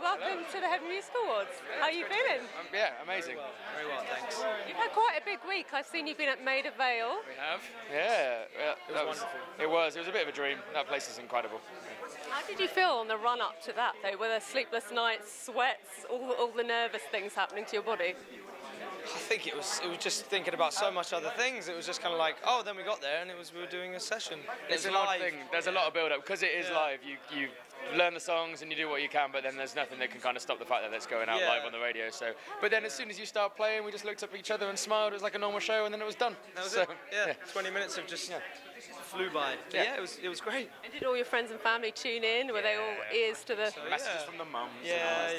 welcome to the Heavy Music Awards. How are you feeling? Yeah, amazing. Very well, thanks. You've had quite a big week. I've seen you've been at Maida Vale. We have. Yeah. It was wonderful. It was a bit of a dream. That place is incredible. How did you feel on the run up to that, though? Were there sleepless nights, sweats, all the nervous things happening to your body? I think it was just thinking about so much other things. It was just kind of like, oh, then we got there and we were doing a session. It's an odd thing. There's a lot of build up because it is live. You learn the songs and you do what you can, but then there's nothing that can kind of stop the fact that it's going out live on the radio. So, but then as soon as you start playing, we just looked up at each other and smiled. It was like a normal show, and then it was done. That was it. Yeah. 20 minutes of just flew by. But it was great. And did all your friends and family tune in? Were they all ears to the messages from the mums? Yeah.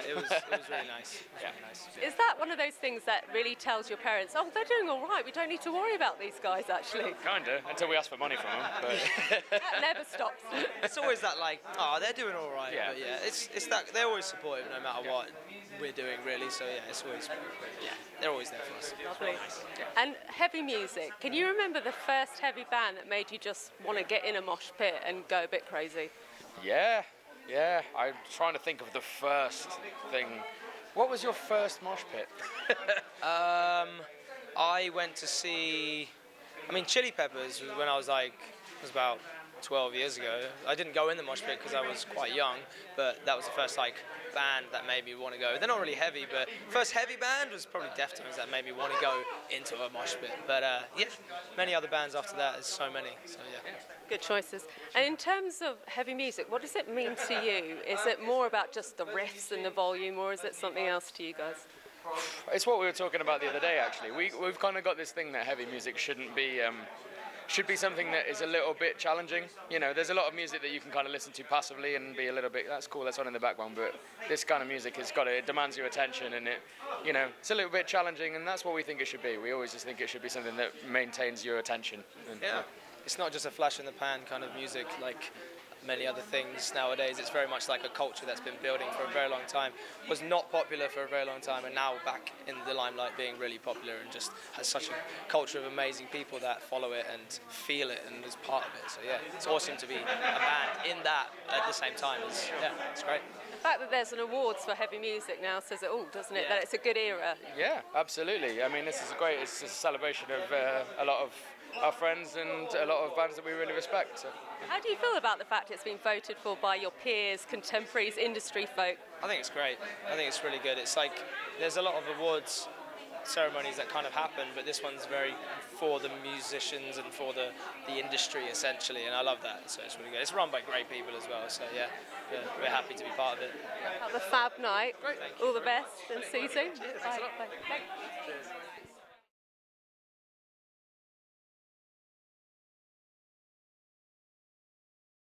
It was really nice. Really nice. Is that one of those things that really tells your parents, oh, they're doing all right, we don't need to worry about these guys, actually? Kinda, until we ask for money from them. But That never stops. It's always that like, oh, they're doing all right. Yeah. But it's that they're always supportive no matter what we're doing, really. So it's always, they're always there for us. Lovely. And heavy music, can you remember the first heavy band that made you just want to get in a mosh pit and go a bit crazy? yeah, I'm trying to think of the first thing. What was your first mosh pit? I went to see, Chili Peppers when I was about 12 years ago. I didn't go in the mosh pit because I was quite young, but that was the first band that made me want to go. They're not really heavy, but first heavy band was probably Deftones that made me want to go into a mosh pit. But many other bands after that. There's so many. So Good choices. And in terms of heavy music, what does it mean to you? Is it more about just the riffs and the volume, or is it something else to you guys? It's what we were talking about the other day, actually. We've kind of got this thing that heavy music should be something that is a little bit challenging. You know, there's a lot of music that you can kind of listen to passively and be a little bit, that's cool, that's on in the background, but this kind of music it demands your attention, and it's a little bit challenging, and that's what we think it should be. We always just think it should be something that maintains your attention. It's not just a flash in the pan kind of music like many other things nowadays. It's very much like a culture that's been building for a very long time, was not popular for a very long time, and now back in the limelight being really popular, and just has such a culture of amazing people that follow it and feel it and is part of it. So it's awesome to be a band in that at the same time. It's great. The fact that there's an awards for heavy music now says it all, doesn't it? That it's a good era. Yeah, absolutely. This is great. It's a celebration of a lot of our friends and a lot of bands that we really respect. So. How do you feel about the fact it's been voted for by your peers, contemporaries, industry folk? I think it's great. I think it's really good. It's like there's a lot of awards ceremonies that kind of happen, but this one's very for the musicians and for the industry essentially, and I love that. So it's really good. It's run by great people as well. So we're happy to be part of it. Have a fab night. Great. All the best, and see you soon. Cheers. Bye. Thanks a lot. Bye. Bye. Cheers.